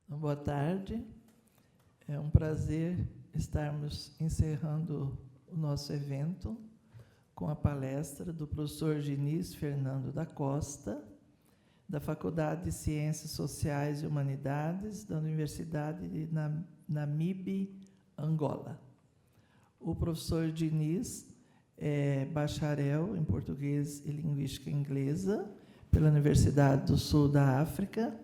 Então, boa tarde. É um prazer estarmos encerrando o nosso evento com a palestra do professor Diniz Fernando da Costa, da Faculdade de Ciências Sociais e Humanidades da Universidade de Namibe, Angola. O professor Diniz é bacharel em Português e Linguística Inglesa pela Universidade do Sul da África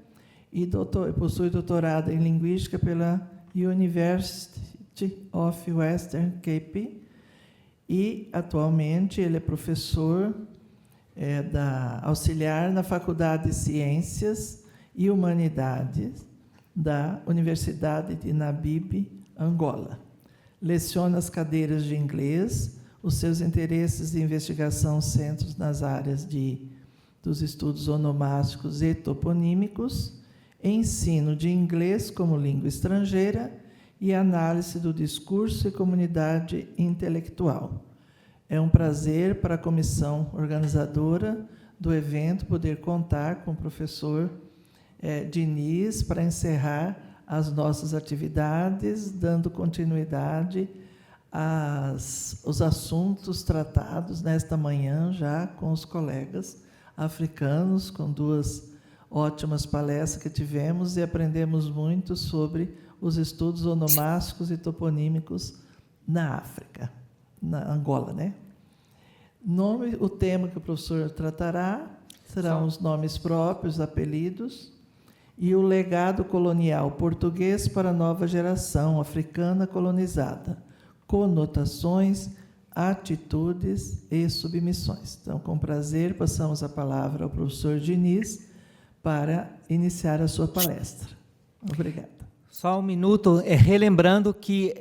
e possui doutorado em Linguística pela University of Western Cape e, atualmente, ele é professor auxiliar na Faculdade de Ciências e Humanidades da Universidade de Namibe, Angola. Leciona as cadeiras de inglês, os seus interesses de investigação centros nas áreas dos estudos onomásticos e toponímicos, ensino de inglês como língua estrangeira e análise do discurso e comunidade intelectual. É um prazer para a comissão organizadora do evento poder contar com o professor Diniz para encerrar as nossas atividades, dando continuidade aos assuntos tratados nesta manhã já com os colegas africanos, com duas ótimas palestras que tivemos e aprendemos muito sobre os estudos onomásticos e toponímicos na África, na Angola, né? O tema que o professor tratará serão os nomes próprios, apelidos, e o legado colonial português para a nova geração africana colonizada, conotações, atitudes e submissões. Então, com prazer, passamos a palavra ao professor Diniz para iniciar a sua palestra. Obrigada. Só um minuto, relembrando que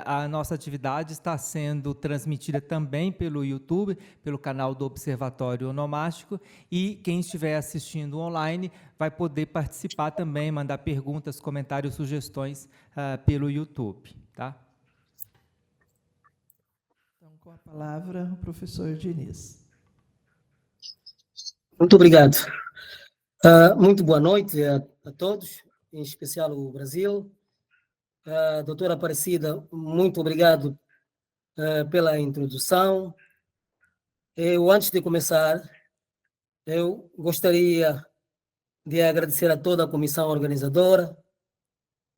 a nossa atividade está sendo transmitida também pelo YouTube, pelo canal do Observatório Onomástico, e quem estiver assistindo online vai poder participar também, mandar perguntas, comentários, sugestões pelo YouTube. Tá? Então, com a palavra, o professor Diniz. Muito obrigado. Muito boa noite a todos, em especial o Brasil. Doutora Aparecida, muito obrigado pela introdução. Antes de começar, eu gostaria de agradecer a toda a comissão organizadora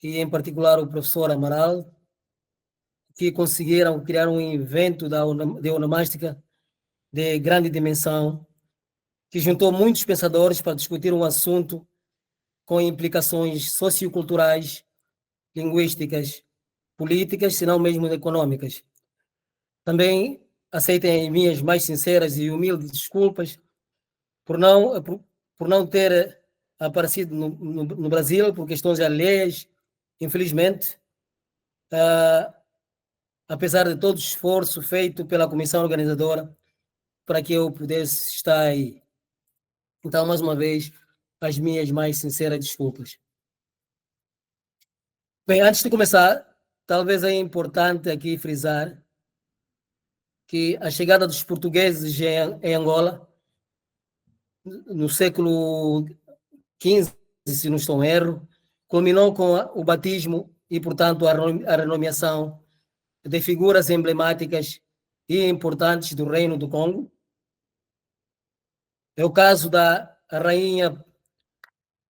e, em particular, o professor Amaral, que conseguiram criar um evento de onomástica de grande dimensão, que juntou muitos pensadores para discutir um assunto com implicações socioculturais, linguísticas, políticas, se não mesmo econômicas. Também aceitem minhas mais sinceras e humildes desculpas por não ter aparecido no Brasil por questões alheias, infelizmente, apesar de todo o esforço feito pela comissão organizadora para que eu pudesse estar aí. Então, mais uma vez, as minhas mais sinceras desculpas. Bem, antes de começar, talvez é importante aqui frisar que a chegada dos portugueses em Angola, no século XV, se não estou em erro, culminou com o batismo e, portanto, a renomeação de figuras emblemáticas e importantes do Reino do Congo. É o caso da rainha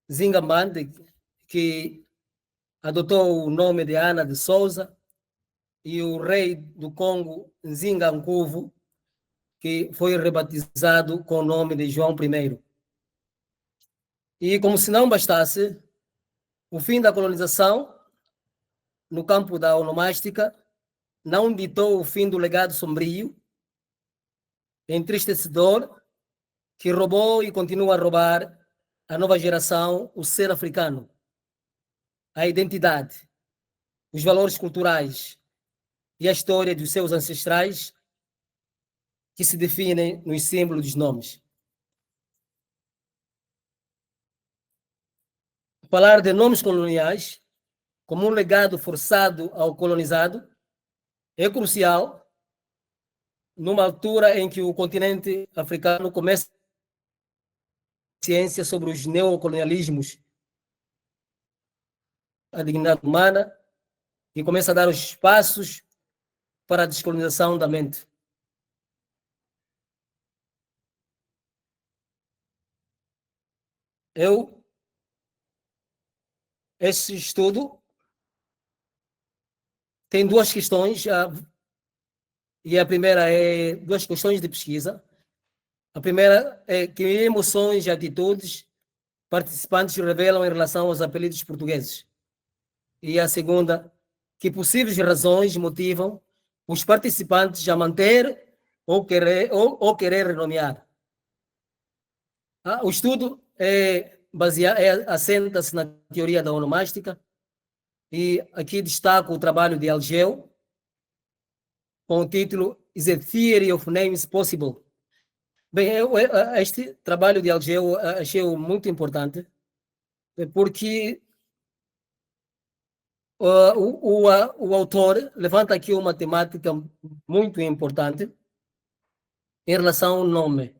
Zingambande, que adotou o nome de Ana de Souza, e o rei do Congo, Nzingankuvu, que foi rebatizado com o nome de João I. E, como se não bastasse, o fim da colonização no campo da onomástica não ditou o fim do legado sombrio, entristecedor, que roubou e continua a roubar a nova geração o ser africano, a identidade, os valores culturais e a história dos seus ancestrais, que se definem nos símbolos dos nomes. Falar de nomes coloniais como um legado forçado ao colonizado é crucial numa altura em que o continente africano começa a ciência sobre os neocolonialismos a dignidade humana e começa a dar os passos para a descolonização da mente. Esse estudo tem duas questões, e a primeira é duas questões de pesquisa. A primeira é que emoções e atitudes participantes revelam em relação aos apelidos portugueses. E a segunda, que possíveis razões motivam os participantes a manter ou querer renomear. O estudo assenta-se na teoria da onomástica, e aqui destaco o trabalho de Algeu, com o título Is a Theory of Names Possible? Bem, este trabalho de Algeu achei muito importante, porque o autor levanta aqui uma temática muito importante em relação ao nome.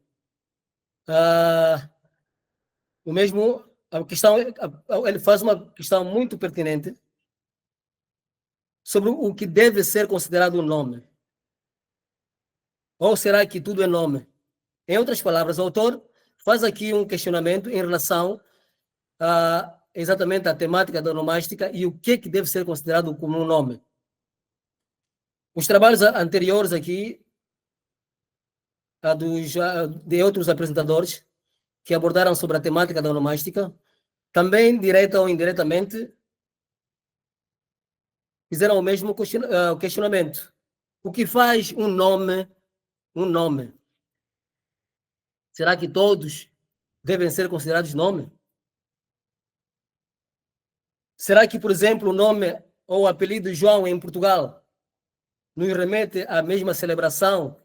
O mesmo, a questão, ele faz uma questão muito pertinente sobre o que deve ser considerado um nome. Ou será que tudo é nome? Em outras palavras, o autor faz aqui um questionamento em relação exatamente à temática da onomástica e o que deve ser considerado como um nome. Os trabalhos anteriores aqui, de outros apresentadores que abordaram sobre a temática da onomástica, também, direta ou indiretamente, fizeram o mesmo questionamento. O que faz um nome um nome? Será que todos devem ser considerados nome? Será que, por exemplo, o nome ou o apelido João em Portugal nos remete à mesma celebração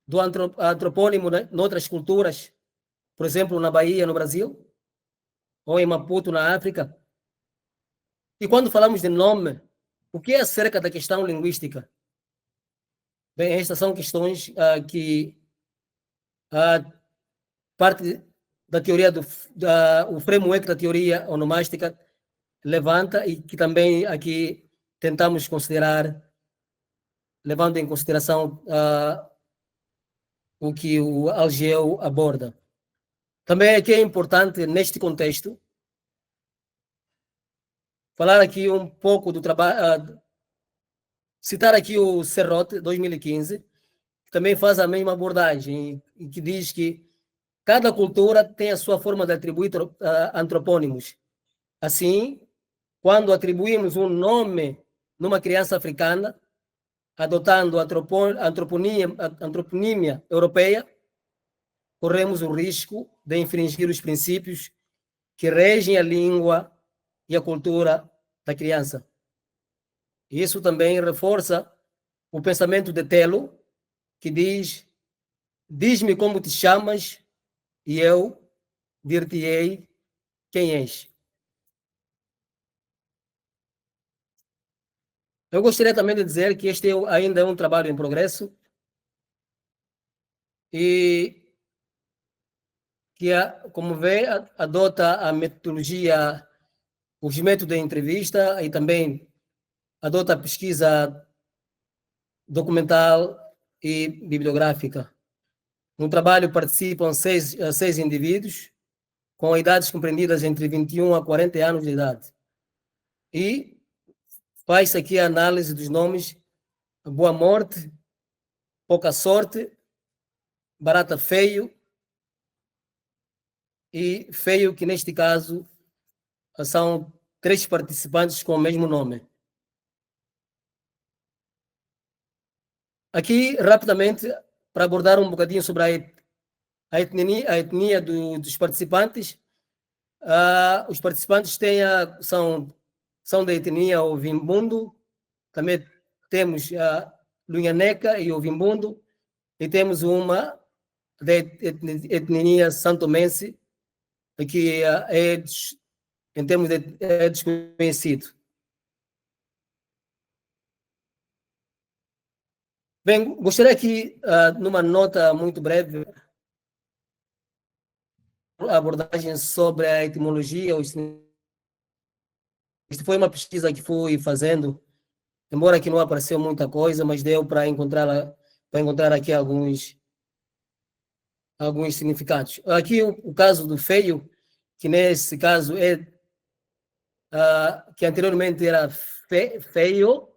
do antropônimo noutras culturas, por exemplo, na Bahia, no Brasil, ou em Maputo, na África? E quando falamos de nome, o que é acerca da questão linguística? Bem, estas são questões que parte da teoria o framework da teoria onomástica levanta e que também aqui tentamos considerar, levando em consideração o que o Algeu aborda. Também aqui é importante, neste contexto, falar aqui um pouco do trabalho, citar aqui o Serrote, 2015, que também faz a mesma abordagem, e que diz que cada cultura tem a sua forma de atribuir antropônimos. Assim, quando atribuímos um nome numa criança africana, adotando a antroponímia europeia, corremos o risco de infringir os princípios que regem a língua e a cultura da criança. Isso também reforça o pensamento de Telo, que diz: diz-me como te chamas e eu dir-te-ei quem és. Eu gostaria também de dizer que este ainda é um trabalho em progresso e que, como vê, adota a metodologia, os métodos de entrevista e também adota a pesquisa documental e bibliográfica. No trabalho participam seis indivíduos com idades compreendidas entre 21 a 40 anos de idade. E faz aqui a análise dos nomes Boa Morte, Pouca Sorte, Barata Feio e Feio, que neste caso são 3 participantes com o mesmo nome. Aqui, rapidamente, para abordar um bocadinho sobre a etnia dos participantes, os participantes são da etnia Ovimbundo, também temos a Lunhaneca e Ovimbundo, e temos uma da etnia santomense, que em termos de desconhecido. Bem, gostaria aqui, numa nota muito breve, a abordagem sobre a etimologia, Isto foi uma pesquisa que fui fazendo, embora que não apareceu muita coisa, mas deu para encontrar aqui alguns significados. Aqui o caso do feio, que nesse caso que anteriormente era feio,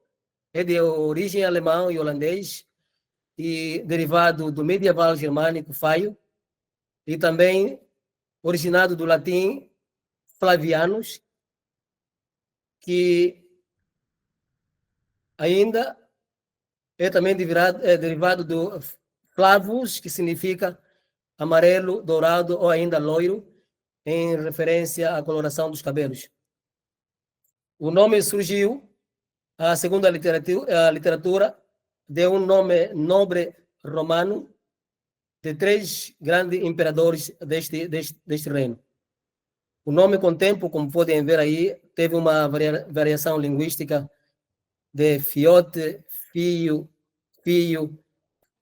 é de origem alemão e holandês, e derivado do medieval germânico feio, e também originado do latim Flavianus, que ainda é também derivado do Flavus, que significa amarelo, dourado ou ainda loiro, em referência à coloração dos cabelos. O nome surgiu, segundo a literatura, de um nome nobre romano de 3 grandes imperadores deste reino. O nome com o tempo, como podem ver aí, teve uma variação linguística de fiote, fio,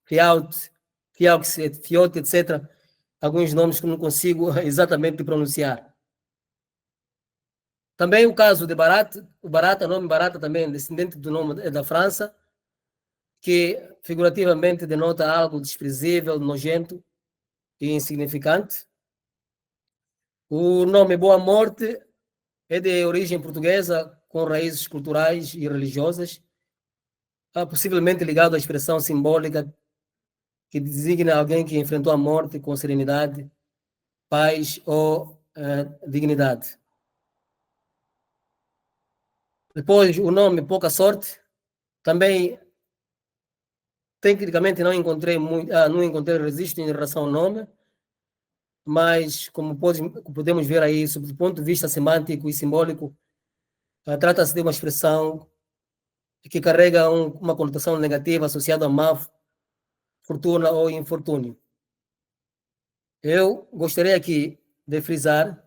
fiaute, fiote, etc. Alguns nomes que não consigo exatamente pronunciar. Também o caso de Barata, o nome Barata também, descendente do nome da França, que figurativamente denota algo desprezível, nojento e insignificante. O nome Boa Morte é de origem portuguesa, com raízes culturais e religiosas, possivelmente ligado à expressão simbólica que designa alguém que enfrentou a morte com serenidade, paz ou dignidade. Depois, o nome Pouca Sorte, também, tecnicamente, não encontrei registro em relação ao nome, mas, como podemos ver aí, sob o ponto de vista semântico e simbólico, trata-se de uma expressão que carrega uma conotação negativa associada a má fortuna ou infortúnio. Eu gostaria aqui de frisar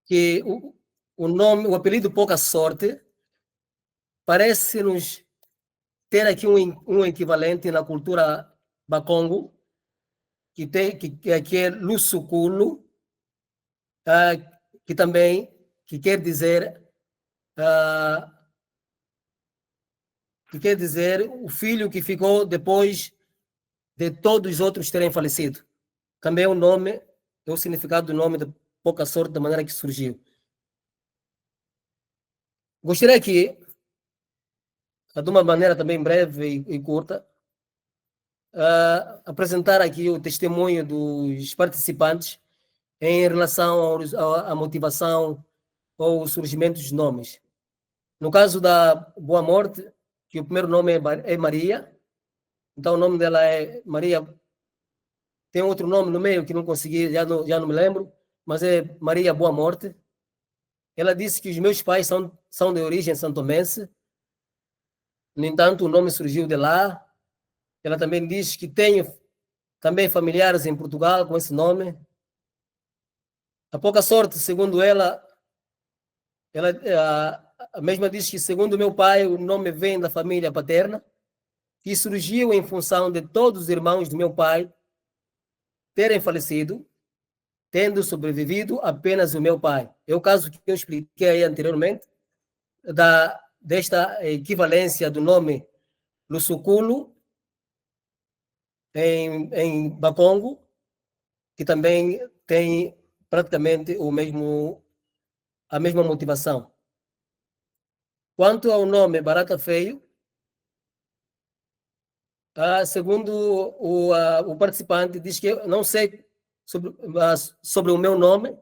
que o apelido Pouca Sorte parece-nos ter aqui um equivalente na cultura bakongo, que é Lusukulu, que quer dizer o filho que ficou depois de todos os outros terem falecido. Também é o significado do nome de Pouca Sorte, da maneira que surgiu. Gostaria aqui, de uma maneira também breve e curta, apresentar aqui o testemunho dos participantes em relação à motivação ou o surgimento dos nomes. No caso da Boa Morte, que o primeiro nome é Maria, então o nome dela é Maria, tem outro nome no meio que não consegui, já não me lembro, mas é Maria Boa Morte. Ela disse que os meus pais são de origem santomense, no entanto o nome surgiu de lá. Ela também diz que tem também familiares em Portugal com esse nome. A Pouca Sorte, segundo ela a mesma diz que, segundo meu pai, o nome vem da família paterna, que surgiu em função de todos os irmãos do meu pai terem falecido, tendo sobrevivido apenas o meu pai. É o caso que eu expliquei anteriormente, desta equivalência do nome Lusukulu em bakongo, que também tem praticamente a mesma motivação. Quanto ao nome Barata Feio, segundo o participante, diz que não sei sobre o meu nome,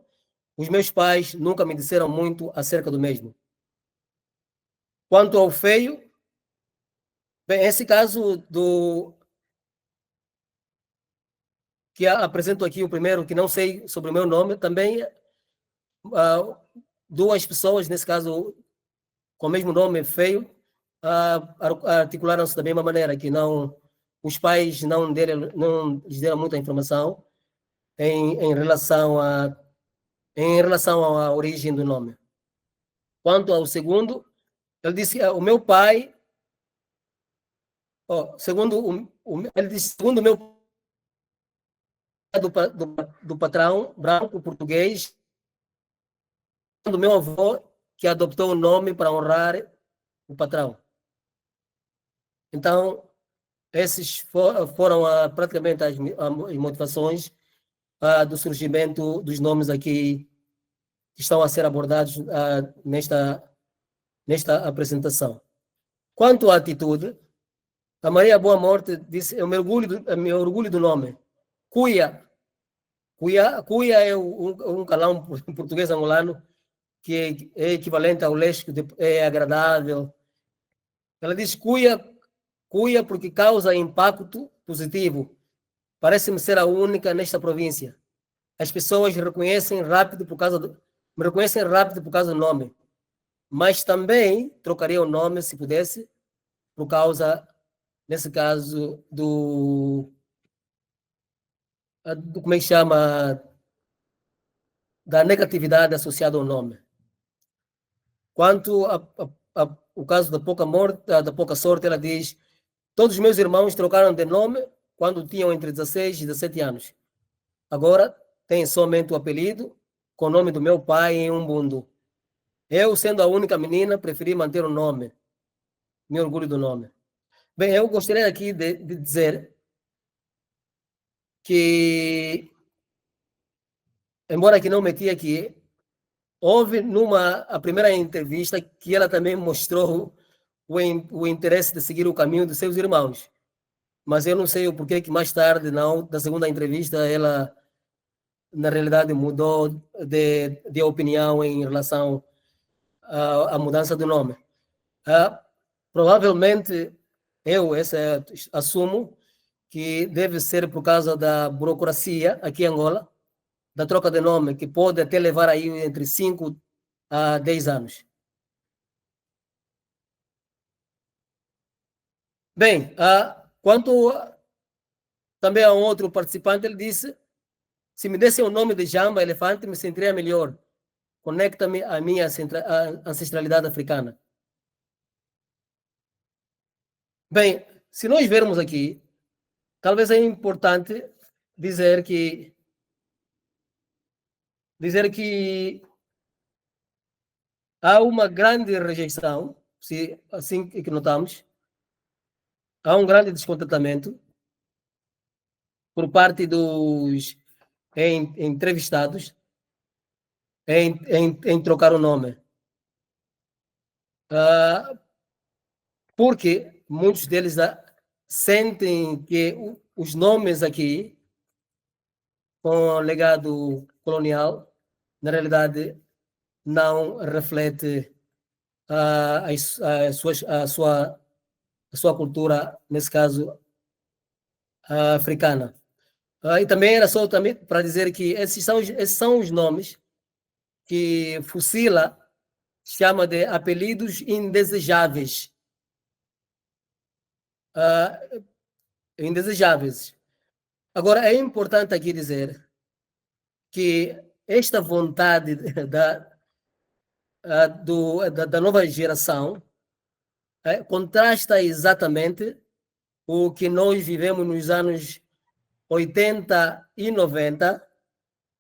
os meus pais nunca me disseram muito acerca do mesmo. Quanto ao feio, bem, esse caso que apresento aqui, o primeiro, que não sei sobre o meu nome, também 2 pessoas, nesse caso, com o mesmo nome, feio, articularam-se da mesma maneira, que os pais não lhes deram muita informação em relação à origem do nome. Quanto ao segundo, ele disse que o meu pai, ele disse, segundo o meu do patrão branco português, do meu avô, que adoptou o nome para honrar o patrão. Então, esses foram praticamente as motivações do surgimento dos nomes aqui que estão a ser abordados nesta apresentação. Quanto à atitude, a Maria Boa Morte disse: eu me orgulho do nome. Cuia. Cuia é um calão português angolano que é equivalente ao lésbico, é agradável. Ela diz cuia porque causa impacto positivo. Parece-me ser a única nesta província. As pessoas me reconhecem rápido por causa do nome. Mas também trocaria o nome, se pudesse, por causa, nesse caso, do como é que chama, da negatividade associada ao nome. Quanto ao caso da pouca sorte, ela diz: todos os meus irmãos trocaram de nome quando tinham entre 16 e 17 anos. Agora têm somente o apelido com o nome do meu pai em Umbundo. Eu, sendo a única menina, preferi manter o nome. Me orgulho do nome. Bem, eu gostaria aqui de dizer que, embora que não meti aqui, houve a primeira entrevista que ela também mostrou o interesse de seguir o caminho dos seus irmãos. Mas eu não sei o porquê que mais tarde, da segunda entrevista, ela, na realidade, mudou de opinião em relação à mudança do nome. Provavelmente, assumo que deve ser por causa da burocracia aqui em Angola, da troca de nome, que pode até levar aí entre 5 a 10 anos. Bem, quanto também a um outro participante, ele disse: se me desse o nome de Jamba Elefante, me sentiria melhor. Conecta-me à minha ancestralidade africana. Bem, se nós vermos aqui, talvez é importante dizer que há uma grande rejeição, se assim que notamos, há um grande descontentamento por parte dos entrevistados em trocar o nome. Porque muitos deles sentem que os nomes aqui, com legado colonial, na realidade, não reflete a sua cultura, nesse caso, africana. E também era só para dizer que esses são os nomes que Fucila chama de apelidos indesejáveis. Indesejáveis. Agora, é importante aqui dizer que esta vontade da nova geração contrasta exatamente o que nós vivemos nos anos 80 e 90,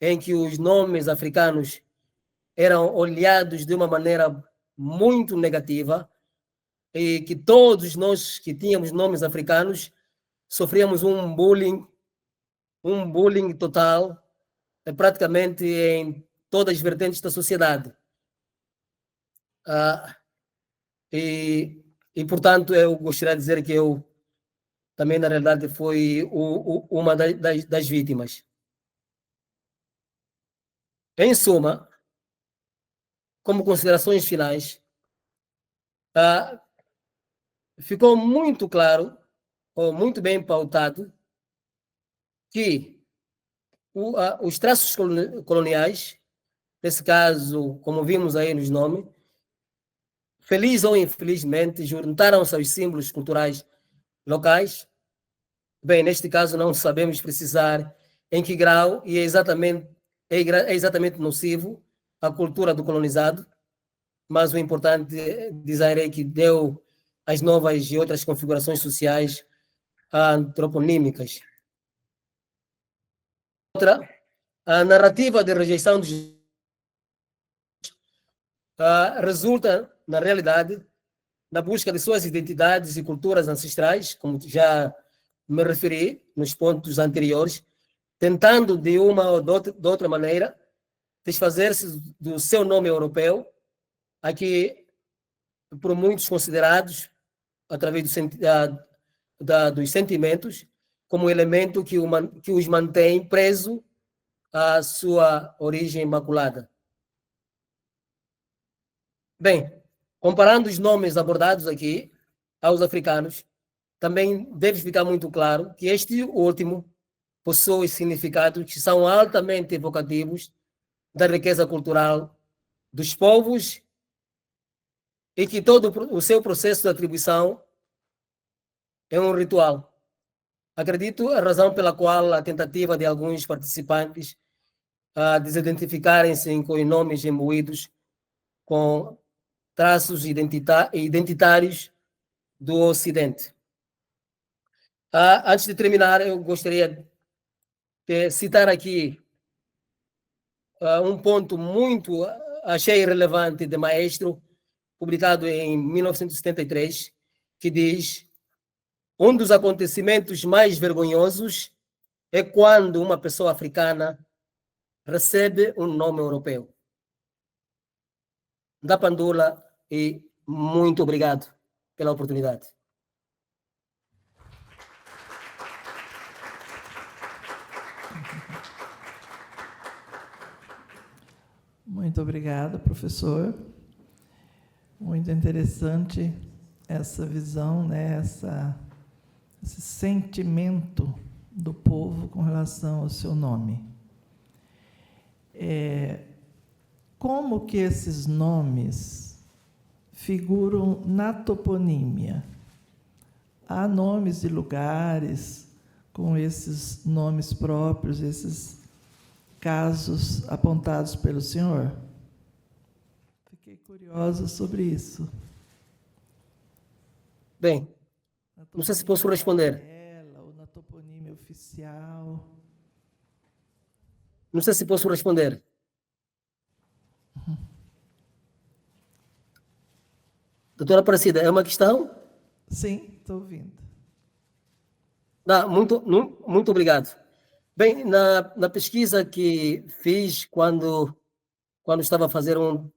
em que os nomes africanos eram olhados de uma maneira muito negativa e que todos nós que tínhamos nomes africanos sofríamos um bullying total, praticamente em todas as vertentes da sociedade. E, portanto, eu gostaria de dizer que eu também, na realidade, fui uma das vítimas. Em suma, como considerações finais, ficou muito claro, ou muito bem pautado, que os traços coloniais, nesse caso, como vimos aí nos nomes, feliz ou infelizmente, juntaram-se aos símbolos culturais locais. Bem, neste caso não sabemos precisar em que grau, e é exatamente nocivo a cultura do colonizado, mas o importante é dizer que deu as novas e outras configurações sociais antroponímicas. Outra, a narrativa de rejeição dos resulta, na realidade, na busca de suas identidades e culturas ancestrais, como já me referi nos pontos anteriores, tentando de uma ou de outra maneira desfazer-se do seu nome europeu, aqui por muitos considerados, através dos sentimentos, como elemento que os mantém preso à sua origem imaculada. Bem, comparando os nomes abordados aqui aos africanos, também deve ficar muito claro que este último possui significados que são altamente evocativos da riqueza cultural dos povos e que todo o seu processo de atribuição é um ritual. Acredito a razão pela qual a tentativa de alguns participantes a desidentificarem-se com os nomes imbuídos com traços identitários do Ocidente. Antes de terminar, eu gostaria de citar aqui um ponto muito, achei relevante, de Maestro, publicado em 1973, que diz: um dos acontecimentos mais vergonhosos é quando uma pessoa africana recebe um nome europeu. Da Pandula, e muito obrigado pela oportunidade. Muito obrigada, professor. Muito interessante essa visão, né? Esse sentimento do povo com relação ao seu nome. Como que esses nomes figuram na toponímia? Há nomes de lugares com esses nomes próprios, esses casos apontados pelo senhor? Fiquei curiosa sobre isso. Bem, não sei se posso responder. Ou na toponímia oficial. Não sei se posso responder. Doutora Aparecida, é uma questão? Sim, estou ouvindo. Não, muito obrigado. Bem, na pesquisa que fiz quando estava a fazer um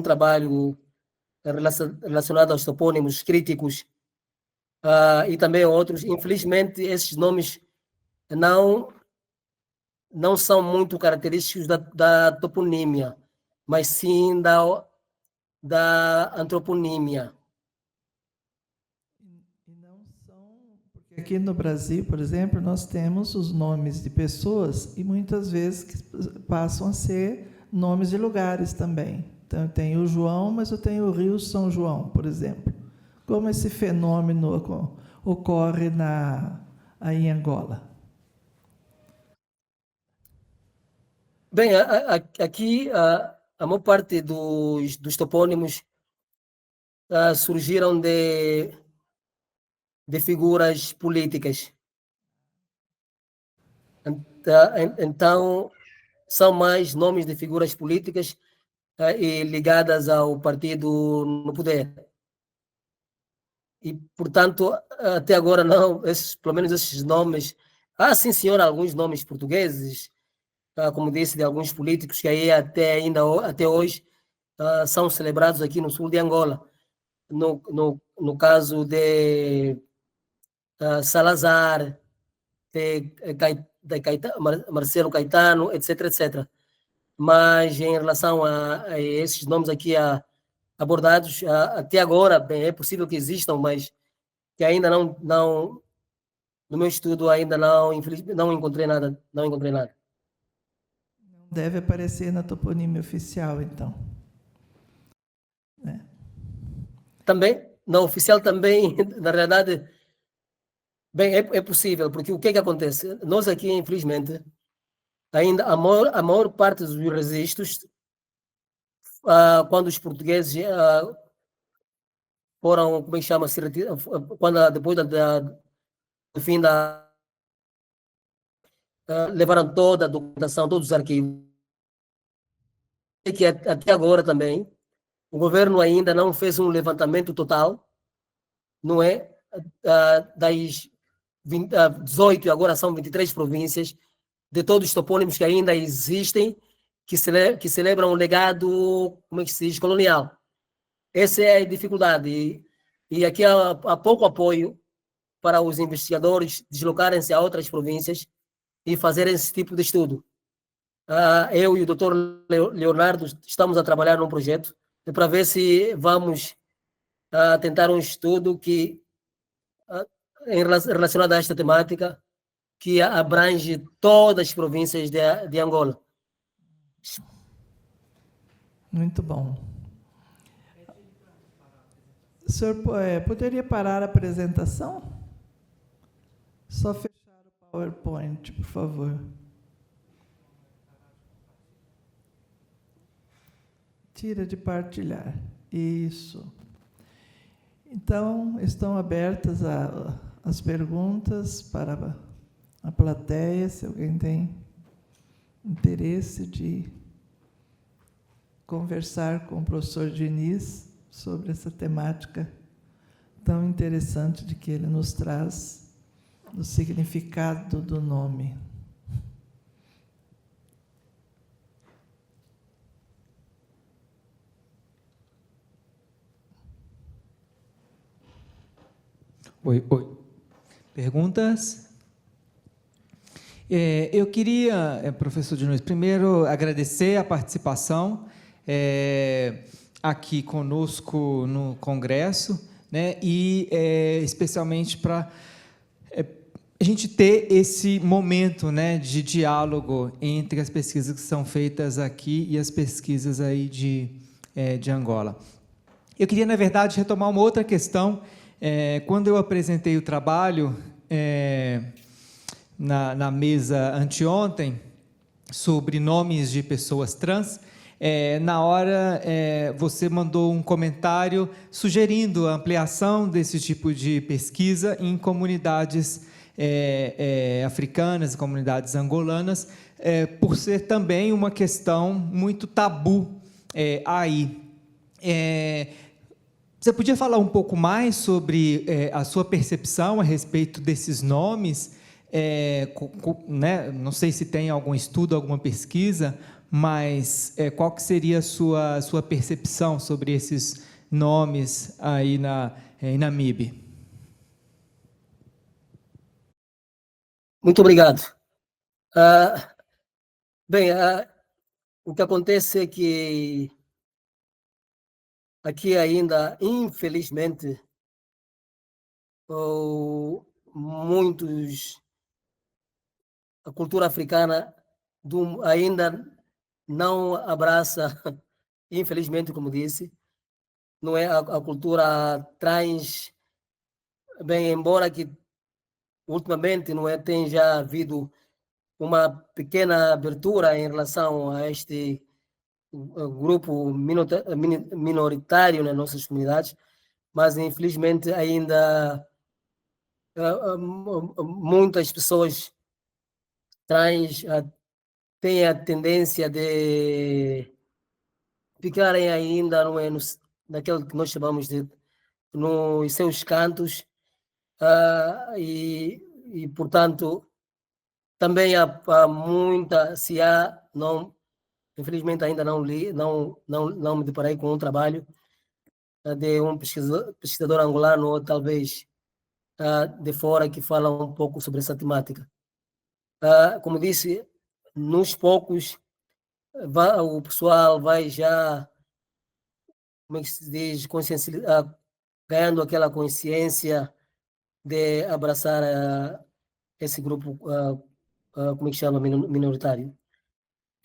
trabalho relacionado aos topônimos críticos e também outros, infelizmente esses nomes não são muito característicos da toponímia, mas sim da antroponímia. E não são, porque aqui no Brasil, por exemplo, nós temos os nomes de pessoas e muitas vezes passam a ser nomes de lugares também. Então, eu tenho o João, mas eu tenho o Rio São João, por exemplo. Como esse fenômeno ocorre aí em Angola? Bem, aqui a maior parte dos topônimos surgiram de figuras políticas. Então, são mais nomes de figuras políticas e ligadas ao partido no poder. E, portanto, até agora não, pelo menos esses nomes. Sim, senhor, alguns nomes portugueses, como disse, de alguns políticos que aí até hoje são celebrados aqui no sul de Angola. No caso de Salazar, de Marcelo Caetano, etc, etc. Mas em relação a esses nomes aqui abordados, até agora, bem, é possível que existam, mas que ainda não no meu estudo ainda infelizmente, não encontrei nada. Não deve aparecer na toponímia oficial, então. Também, na oficial também, na realidade, bem, é possível, porque o que acontece? Nós aqui, infelizmente, ainda a maior parte dos registros, quando os portugueses foram, como é que chama-se, depois do fim levaram toda a documentação, todos os arquivos. que até agora também o governo ainda não fez um levantamento total, não é? Das 18, e agora são 23 províncias, de todos os topônimos que ainda existem, que celebram o legado, como é que se diz, colonial. Essa é a dificuldade. E aqui há pouco apoio para os investigadores deslocarem-se a outras províncias e fazerem esse tipo de estudo. Eu e o doutor Leonardo estamos a trabalhar num projeto para ver se vamos tentar um estudo que, relacionado a esta temática, que abrange todas as províncias de Angola. Muito bom. O senhor poderia parar a apresentação? Só fechar o PowerPoint, por favor. Tira de partilhar. Isso. Então, estão abertas as perguntas para a plateia, se alguém tem interesse de conversar com o professor Diniz sobre essa temática tão interessante de que ele nos traz, do significado do nome. Oi. Perguntas? Eu queria, professor Diniz, primeiro agradecer a participação aqui conosco no Congresso, né, e especialmente para a gente ter esse momento, né, de diálogo entre as pesquisas que são feitas aqui e as pesquisas aí de Angola. Eu queria, na verdade, retomar uma outra questão. Quando eu apresentei o trabalho na mesa anteontem, sobre nomes de pessoas trans, na hora você mandou um comentário sugerindo a ampliação desse tipo de pesquisa em comunidades africanas, comunidades angolanas, por ser também uma questão muito tabu aí. Você podia falar um pouco mais sobre a sua percepção a respeito desses nomes? Né? Não sei se tem algum estudo, alguma pesquisa, mas qual que seria a sua percepção sobre esses nomes aí em Namibe? Muito obrigado. Bem, o que acontece é que aqui ainda, infelizmente, a cultura africana ainda não abraça, infelizmente, como disse, não é a cultura trans, bem, embora que ultimamente não tem já havido uma pequena abertura em relação a este grupo minoritário nas nossas comunidades, mas infelizmente ainda muitas pessoas trans têm a tendência de ficarem ainda naquilo que nós chamamos de nos seus cantos, e portanto também há muita, não, infelizmente ainda não li, não me deparei com um trabalho de um pesquisador angolano, ou talvez de fora, que fala um pouco sobre essa temática. Como disse, nos poucos, o pessoal vai já, como é que se diz, ganhando aquela consciência de abraçar esse grupo, como é que chama, minoritário.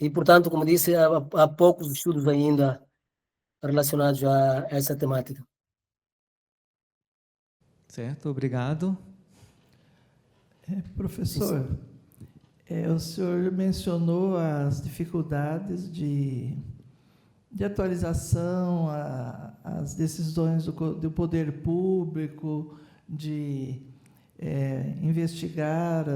E, portanto, como disse, há poucos estudos ainda relacionados a essa temática. Certo, obrigado. Professor, o senhor mencionou as dificuldades de atualização, as decisões do poder público, de investigar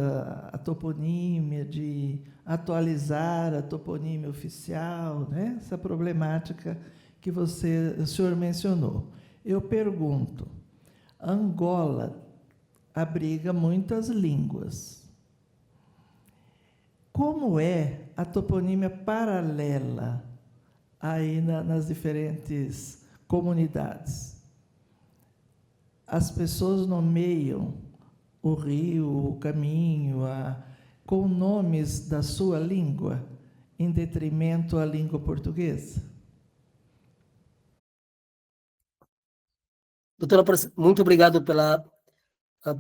a toponímia, de atualizar a toponímia oficial, né? Essa problemática que o senhor mencionou. Eu pergunto, Angola abriga muitas línguas. Como é a toponímia paralela aí nas diferentes comunidades? As pessoas nomeiam o rio, o caminho, com nomes da sua língua, em detrimento à língua portuguesa? Doutora, muito obrigado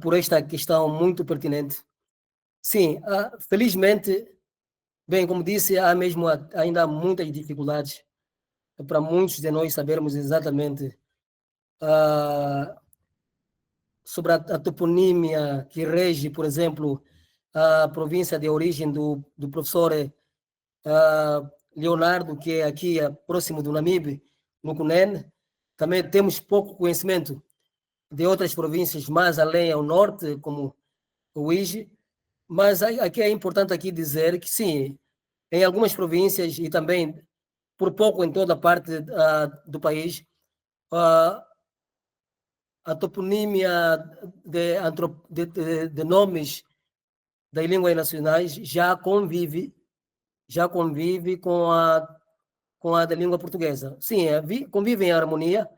por esta questão muito pertinente. Sim, felizmente, bem, como disse, ainda há muitas dificuldades para muitos de nós sabermos exatamente sobre a toponímia que rege, por exemplo, a província de origem do professor Leonardo, que é aqui próximo do Namibe, no Cunene. Também temos pouco conhecimento de outras províncias mais além ao norte, como o Uíge, mas aqui é importante aqui dizer que sim, em algumas províncias e também por pouco em toda a parte do país, a toponímia de nomes das línguas nacionais já convive com a da língua portuguesa. Sim, convive em harmonia,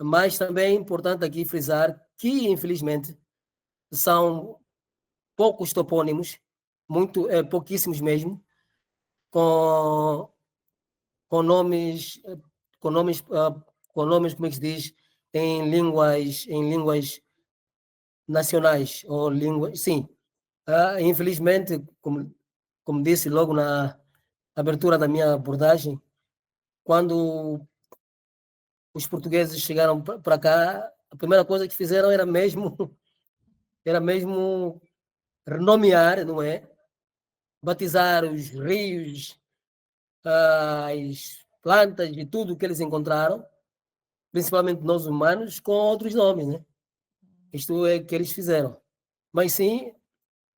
mas também é importante aqui frisar que, infelizmente, são poucos topônimos, pouquíssimos mesmo, com nomes, como é que se diz, em línguas nacionais, ou línguas, sim. Infelizmente, como disse logo na abertura da minha abordagem, quando os portugueses chegaram para cá, a primeira coisa que fizeram era mesmo renomear, não é? Batizar os rios, as plantas e tudo que eles encontraram, principalmente nós humanos, com outros nomes, né? Isto é que eles fizeram. Mas sim,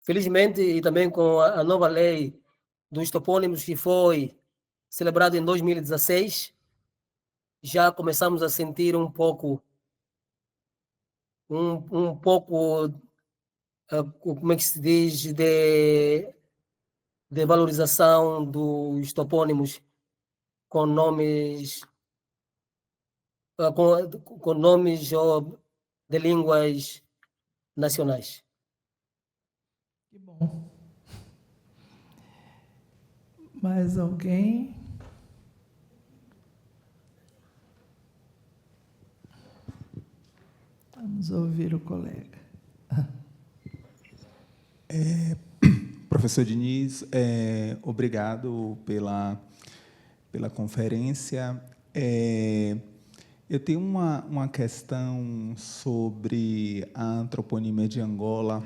felizmente, e também com a nova lei dos topônimos que foi celebrada em 2016, já começamos a sentir um pouco, como é que se diz, de valorização dos topônimos com nomes com nomes de línguas nacionais. Que bom. Mais alguém? Vamos ouvir o colega. Professor Diniz, obrigado pela conferência. Eu tenho uma questão sobre a antroponímia de Angola.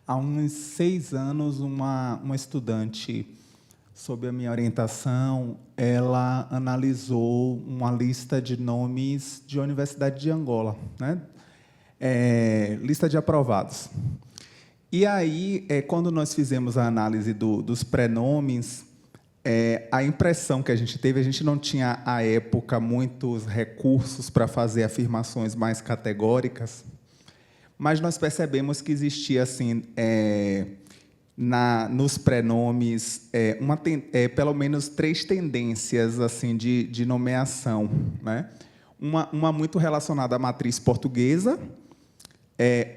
Há uns 6 anos, uma estudante, sob a minha orientação, ela analisou uma lista de nomes de Universidade de Angola, né? Lista de aprovados. E aí, quando nós fizemos a análise dos prenomes, a impressão que a gente não tinha, à época, muitos recursos para fazer afirmações mais categóricas, mas nós percebemos que existia, assim, nos prenomes, pelo menos 3 tendências assim, de nomeação, né? Uma muito relacionada à matriz portuguesa,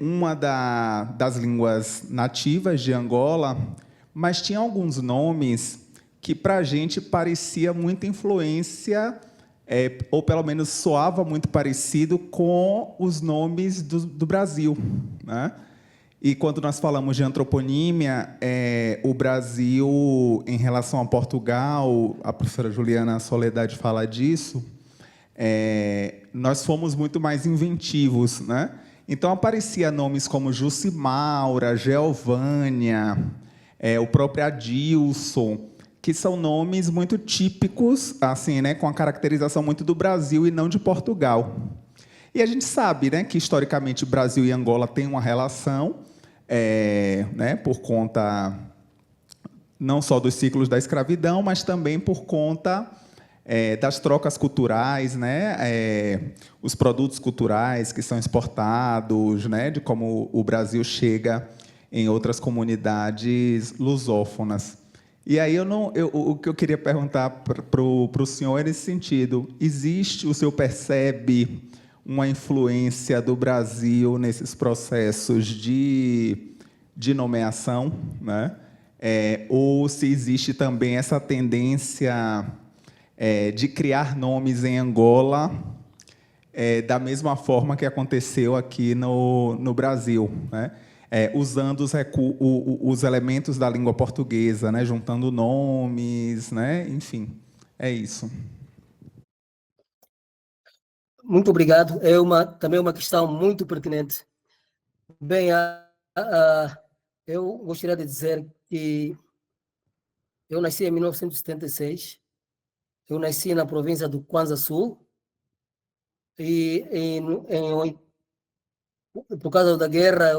uma das línguas nativas de Angola, mas tinha alguns nomes que, para a gente, parecia muita influência, ou pelo menos soava muito parecido com os nomes do Brasil, né? E quando nós falamos de antroponímia, o Brasil, em relação a Portugal, a professora Juliana Soledade fala disso, nós fomos muito mais inventivos, né? Então, aparecia nomes como Jucimaura, Geovânia, o próprio Adilson, que são nomes muito típicos, assim, né, com a caracterização muito do Brasil e não de Portugal. E a gente sabe, né, que historicamente o Brasil e Angola têm uma relação, né, por conta não só dos ciclos da escravidão, mas também por conta das trocas culturais, né, os produtos culturais que são exportados, né, de como o Brasil chega em outras comunidades lusófonas. E aí o que eu queria perguntar para o senhor é nesse sentido: o senhor percebe uma influência do Brasil nesses processos de nomeação, né? Ou se existe também essa tendência de criar nomes em Angola da mesma forma que aconteceu aqui no Brasil, né? Usando os elementos da língua portuguesa, né? Juntando nomes, né? Enfim, é isso. Muito obrigado. Também uma questão muito pertinente. Bem, eu gostaria de dizer que eu nasci em 1976. Eu nasci na província do Kwanza Sul e por causa da guerra,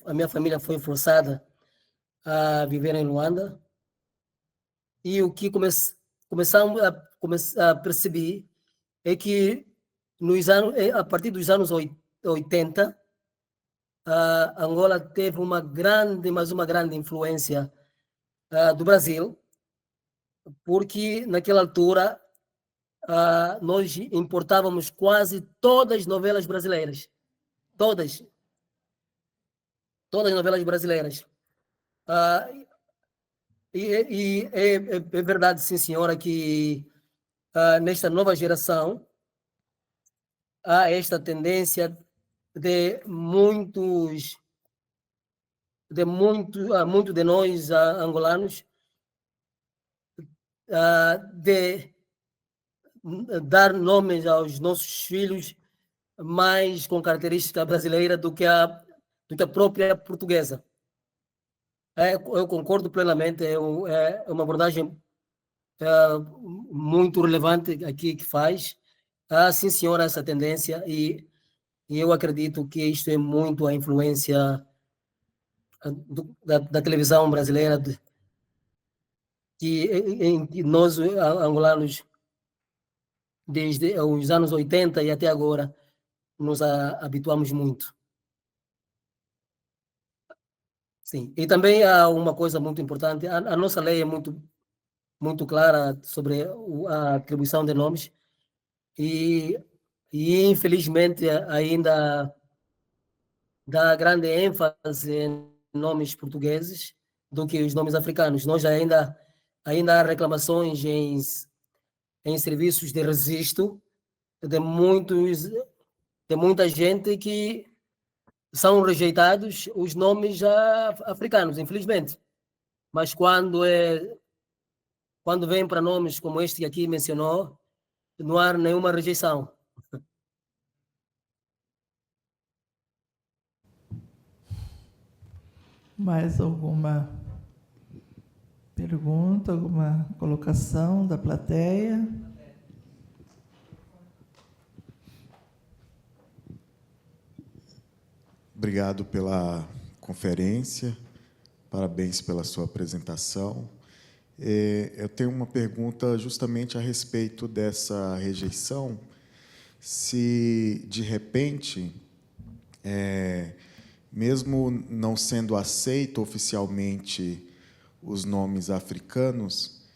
a minha família foi forçada a viver em Luanda. E o que começamos a perceber é que a partir dos anos 80, a Angola teve uma grande influência do Brasil, porque naquela altura nós importávamos quase todas as novelas brasileiras. Todas as novelas brasileiras. E é verdade, sim, senhora, que nesta nova geração há esta tendência de muitos de nós angolanos de dar nomes aos nossos filhos mais com característica brasileira do que a própria portuguesa. Eu concordo plenamente, é uma abordagem muito relevante aqui que faz. Sim, senhora, essa tendência, e eu acredito que isto é muito a influência da televisão brasileira, que nós, angolanos, desde os anos 80 e até agora, nos habituamos muito. Sim. E também há uma coisa muito importante: a nossa lei é muito clara sobre a atribuição de nomes, e infelizmente ainda dá grande ênfase em nomes portugueses do que os nomes africanos. Nós ainda há reclamações em serviços de registro de muita gente que são rejeitados os nomes africanos, infelizmente. Mas quando vem para nomes como este que aqui mencionou, não há nenhuma rejeição. Mais alguma pergunta, alguma colocação da plateia? Obrigado pela conferência, parabéns pela sua apresentação. Eu tenho uma pergunta justamente a respeito dessa rejeição. Se, de repente, mesmo não sendo aceito oficialmente os nomes africanos,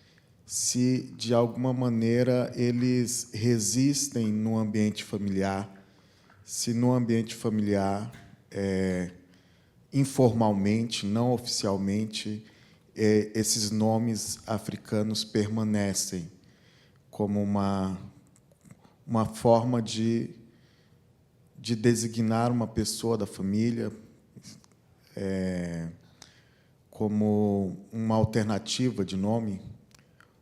se, de alguma maneira, eles resistem no ambiente familiar, se no ambiente familiar, informalmente, não oficialmente, esses nomes africanos permanecem como uma forma de designar uma pessoa da família, como uma alternativa de nome,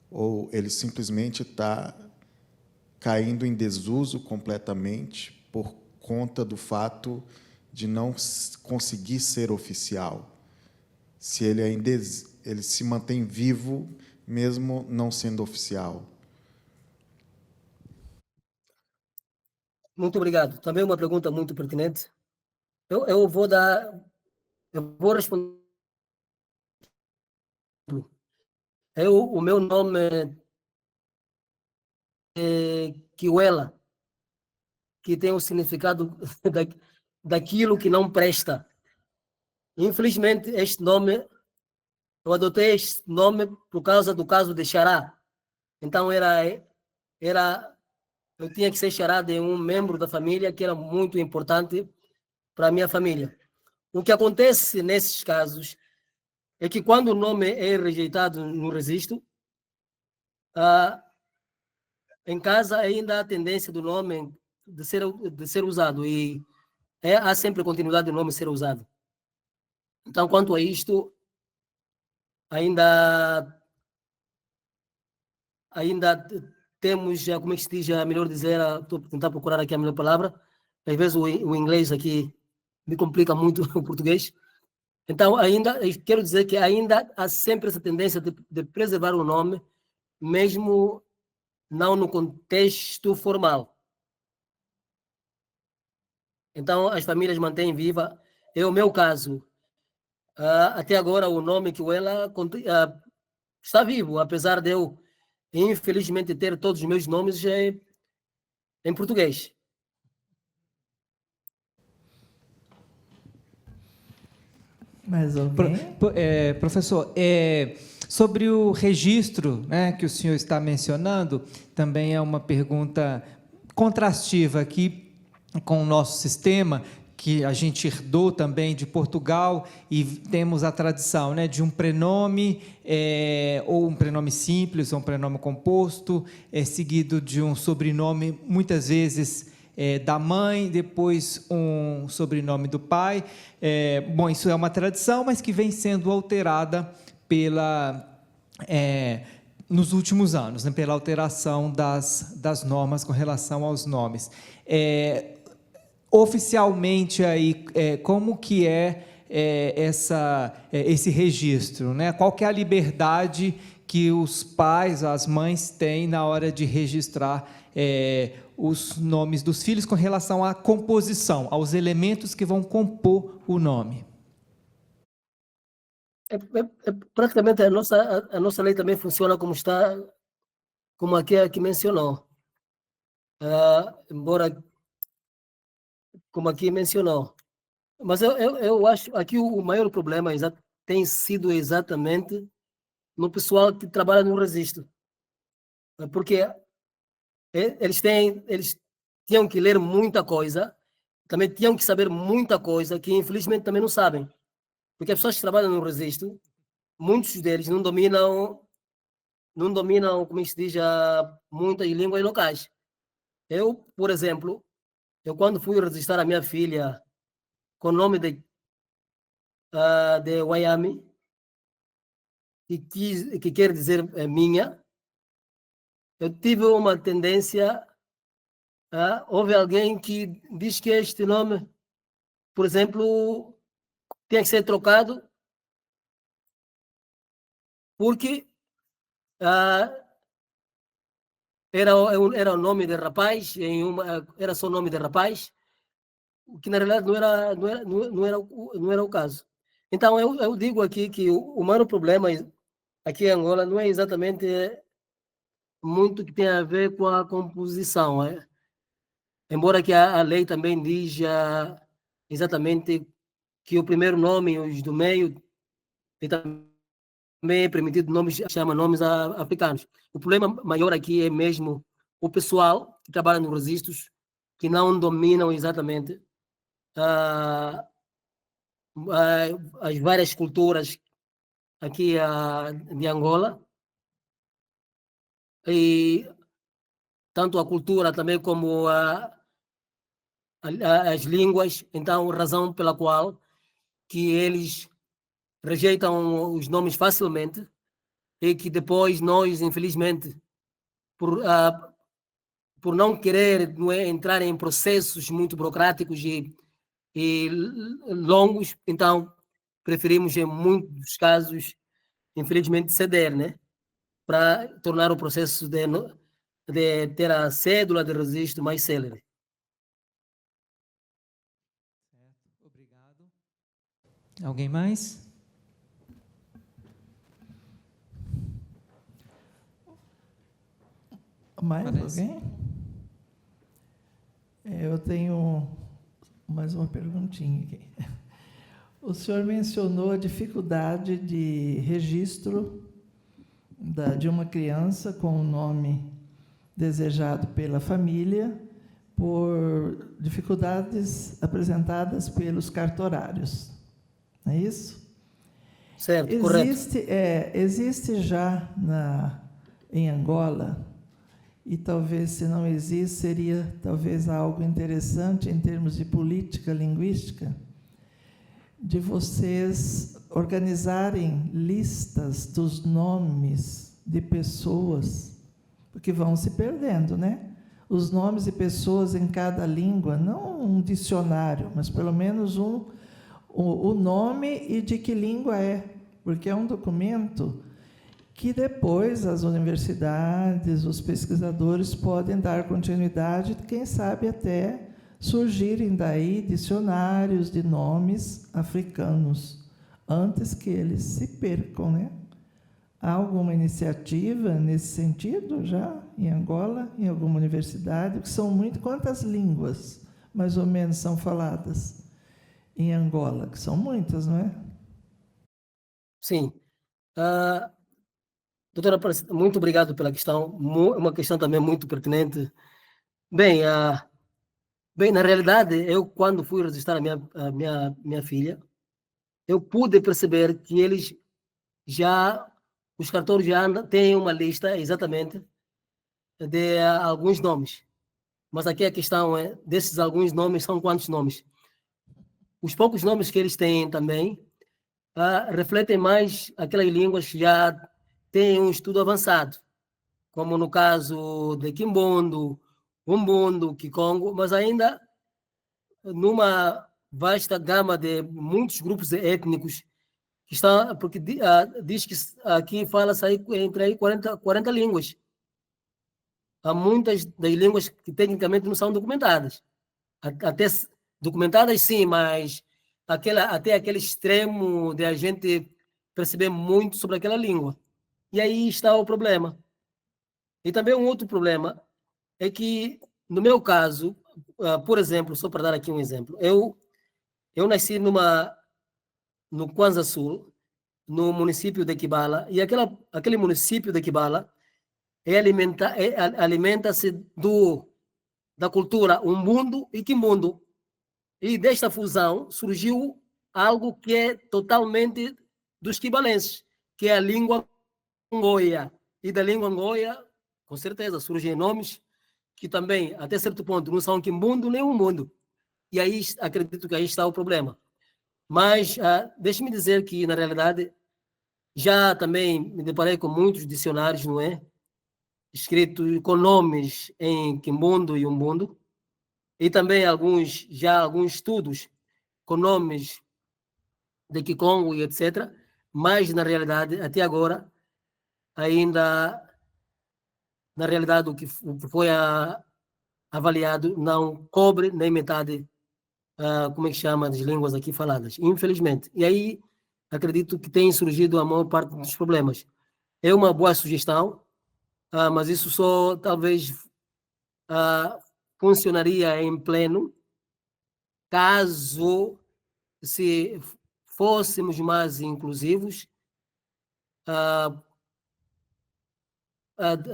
ou ele simplesmente está caindo em desuso completamente por conta do fato de não conseguir ser oficial, se ele ainda ele se mantém vivo mesmo não sendo oficial. Muito obrigado. Também uma pergunta muito pertinente. Eu vou responder. O meu nome é Kiwela, que tem o significado daquilo que não presta. Infelizmente, eu adotei este nome por causa do caso de Xará. Então, eu tinha que ser Xará de um membro da família que era muito importante para a minha família. O que acontece nesses casos é que quando o nome é rejeitado no registro, em casa ainda há tendência do nome de ser usado e há sempre continuidade do nome ser usado. Então, quanto a isto, ainda temos, como é que se diz, melhor dizer, estou a tentar procurar aqui a melhor palavra, às vezes o inglês aqui me complica muito o português. Então, quero dizer que ainda há sempre essa tendência de preservar o nome, mesmo não no contexto formal. Então, as famílias mantêm viva. O meu caso, até agora, o nome que ela está vivo, apesar de eu, infelizmente, ter todos os meus nomes em português. Mais alguém? Professor, sobre o registro, né, que o senhor está mencionando, também é uma pergunta contrastiva aqui com o nosso sistema, que a gente herdou também de Portugal, e temos a tradição, né, de um prenome, ou um prenome simples, ou um prenome composto, seguido de um sobrenome, muitas vezes da mãe, depois um sobrenome do pai. Bom, isso é uma tradição, mas que vem sendo alterada nos últimos anos, né, pela alteração das normas com relação aos nomes. Oficialmente, aí, como que esse registro, né? Qual que é a liberdade que os pais, as mães têm na hora de registrar os nomes dos filhos com relação à composição, aos elementos que vão compor o nome? Praticamente a nossa lei também funciona como aqui mencionou. Embora, como aqui mencionou. Mas eu acho aqui o maior problema tem sido exatamente no pessoal que trabalha no registro. Porque eles tinham que ler muita coisa, também tinham que saber muita coisa que infelizmente também não sabem. Porque as pessoas que trabalham no registro, muitos deles não dominam, como se diz, muitas línguas locais. Eu, por exemplo, quando fui registrar a minha filha com o nome de Wyoming, que quer dizer minha, eu tive uma tendência. Houve alguém que diz que este nome, por exemplo, tem que ser trocado porque era o nome de rapaz, era só nome de rapaz, o que na realidade não era o caso. Então, eu digo aqui que o maior problema aqui em Angola não é exatamente muito que tem a ver com a composição, embora que a lei também diz exatamente que o primeiro nome e os do meio e também é permitido chama nomes africanos. O problema maior aqui é mesmo o pessoal que trabalha nos registros que não dominam exatamente as várias culturas aqui de Angola, e tanto a cultura também como as línguas. Então, razão pela qual que eles rejeitam os nomes facilmente e que depois nós, infelizmente, por não querer entrar em processos muito burocráticos e longos, então preferimos, em muitos casos, infelizmente, ceder, né? Para tornar o processo de ter a cédula de registro mais célere. Alguém mais? Mais Parece. alguém? Eu tenho mais uma perguntinha aqui. O senhor mencionou a dificuldade de registro de uma criança com o nome desejado pela família por dificuldades apresentadas pelos cartorários. Não é isso? Certo, correto. Existe já em Angola, e talvez, se não existe, seria talvez algo interessante em termos de política linguística, de vocês organizarem listas dos nomes de pessoas, porque vão se perdendo, né? Os nomes de pessoas em cada língua, não um dicionário, mas pelo menos o nome e de que língua é, porque é um documento que depois as universidades, os pesquisadores podem dar continuidade, quem sabe até surgirem daí dicionários de nomes africanos, antes que eles se percam, né? Há alguma iniciativa nesse sentido já em Angola, em alguma universidade? Que são quantas línguas, mais ou menos, são faladas em Angola? Que são muitas, não é? Sim. Doutora Aparecida, muito obrigado pela questão. Uma questão também muito pertinente. Bem, na realidade, eu, quando fui registrar a minha filha, eu pude perceber que os cartórios já têm uma lista, exatamente, de alguns nomes. Mas aqui a questão é, desses alguns nomes, são quantos nomes? Os poucos nomes que eles têm também refletem mais aquelas línguas que já têm um estudo avançado, como no caso de Quimbondo, Umbundo, Kikongo, mas ainda numa vasta gama de muitos grupos étnicos que estão, porque diz que aqui fala-se entre aí 40 línguas. Há muitas das línguas que tecnicamente não são documentadas. Até documentadas sim, mas até aquele extremo de a gente perceber muito sobre aquela língua. E aí está o problema. E também um outro problema é que, no meu caso, por exemplo, só para dar aqui um exemplo, eu nasci no Kwanza Sul, no município de Kibala, e aquele município de Kibala alimenta-se da cultura Umbundo e Quimbundo. E desta fusão surgiu algo que é totalmente dos quibalenses, que é a língua Ngoia. E da língua Ngoia, com certeza, surgem nomes que também, até certo ponto, não são Quimbundo nem Umbundo. E aí, acredito que aí está o problema. Mas, deixe-me dizer que, na realidade, já também me deparei com muitos dicionários, não é? Escritos com nomes em Quimbundo e Umbundo, e também alguns estudos com nomes de Kikongo e etc. Mas, na realidade, até agora, ainda, na realidade, o que foi avaliado não cobre nem metade, como é que chama, das línguas aqui faladas, infelizmente. E aí, acredito que tem surgido a maior parte dos problemas. É uma boa sugestão, mas isso só talvez funcionaria em pleno caso se fôssemos mais inclusivos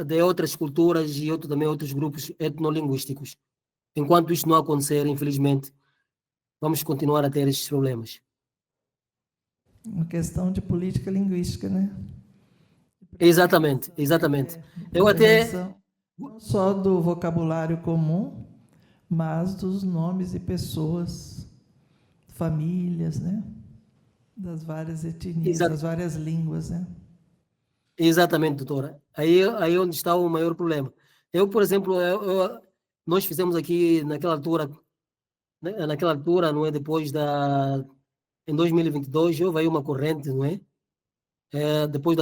de outras culturas e também outros grupos etnolinguísticos. Enquanto isto não acontecer, infelizmente, vamos continuar a ter estes problemas. Uma questão de política linguística, né? Exatamente. Eu até... Não só do vocabulário comum, mas dos nomes de pessoas, famílias, né? Das várias etnias, das várias línguas, né? Exatamente, doutora. Aí onde está o maior problema. Eu, por exemplo, nós fizemos aqui naquela altura, não é, em 2022, houve aí uma corrente, não é? Depois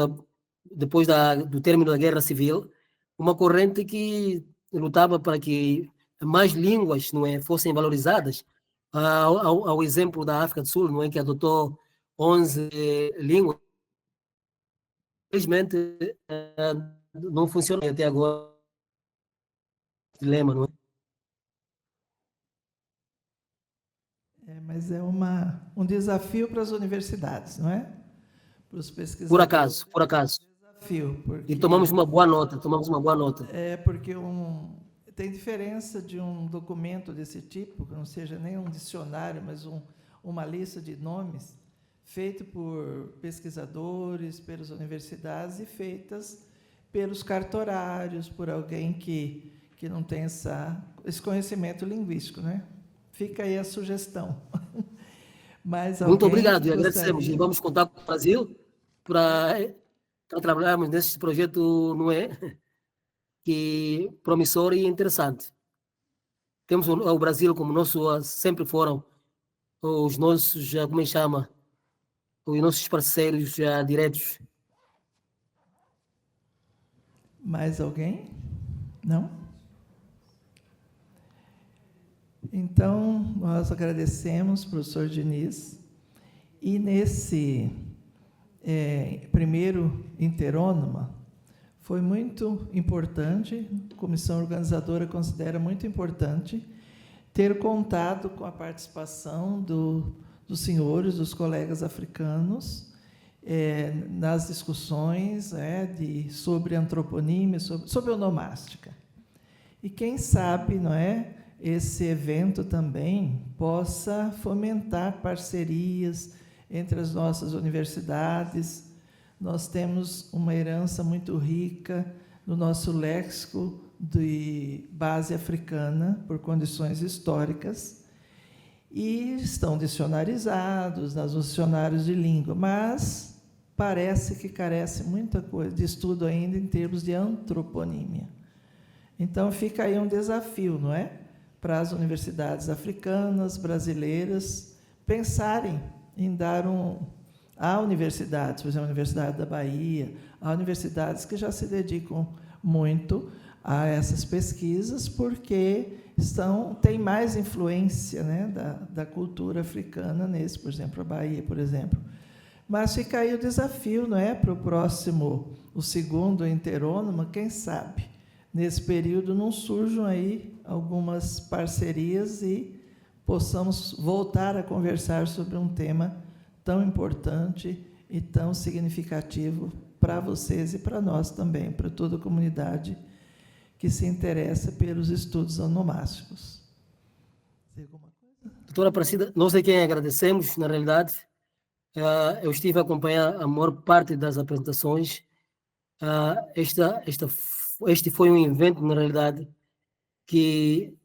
do término da Guerra Civil, uma corrente que lutava para que mais línguas, não é, fossem valorizadas, ao exemplo da África do Sul, não é, que adotou 11 línguas. Infelizmente, não funciona até agora. Dilema, não é? Mas é um desafio para as universidades, não é? Para os pesquisadores. Por acaso. Desafio, porque E tomamos uma boa nota, porque tem diferença de um documento desse tipo, que não seja nem um dicionário, mas uma lista de nomes, feito por pesquisadores, pelas universidades e feitas pelos cartorários, por alguém que não tem esse conhecimento linguístico, né? Fica aí a sugestão. Muito obrigado, e agradecemos. E vamos contar com o Brasil para trabalharmos nesse projeto, não é? Que promissor e interessante. Temos o Brasil como sempre foram os nossos, como é que chama? Os nossos parceiros diretos. Mais alguém? Não? Então, nós agradecemos, professor Diniz, e nesse primeiro Interônima, foi muito importante, a comissão organizadora considera muito importante, ter contado com a participação dos senhores, dos colegas africanos, nas discussões sobre antroponímia, sobre onomástica. E quem sabe, não é, esse evento também possa fomentar parcerias entre as nossas universidades. Nós temos uma herança muito rica no nosso léxico de base africana, por condições históricas, e estão dicionarizados nos dicionários de língua, mas parece que carece muita coisa de estudo ainda em termos de antroponímia. Então, fica aí um desafio, não é? Para as universidades africanas, brasileiras, pensarem em dar há universidades, por exemplo, a Universidade da Bahia, há universidades que já se dedicam muito a essas pesquisas, porque têm mais influência, né, da cultura africana nesse, por exemplo, a Bahia, por exemplo. Mas fica aí o desafio, não é, para o próximo, o segundo Interônima, quem sabe, nesse período não surjam aí algumas parcerias e possamos voltar a conversar sobre um tema tão importante e tão significativo para vocês e para nós também, para toda a comunidade que se interessa pelos estudos onomásticos. Tem alguma coisa? Doutora Aparecida, nós é quem agradecemos, na realidade. Eu estive a acompanhar a maior parte das apresentações. Este foi um evento, na realidade, que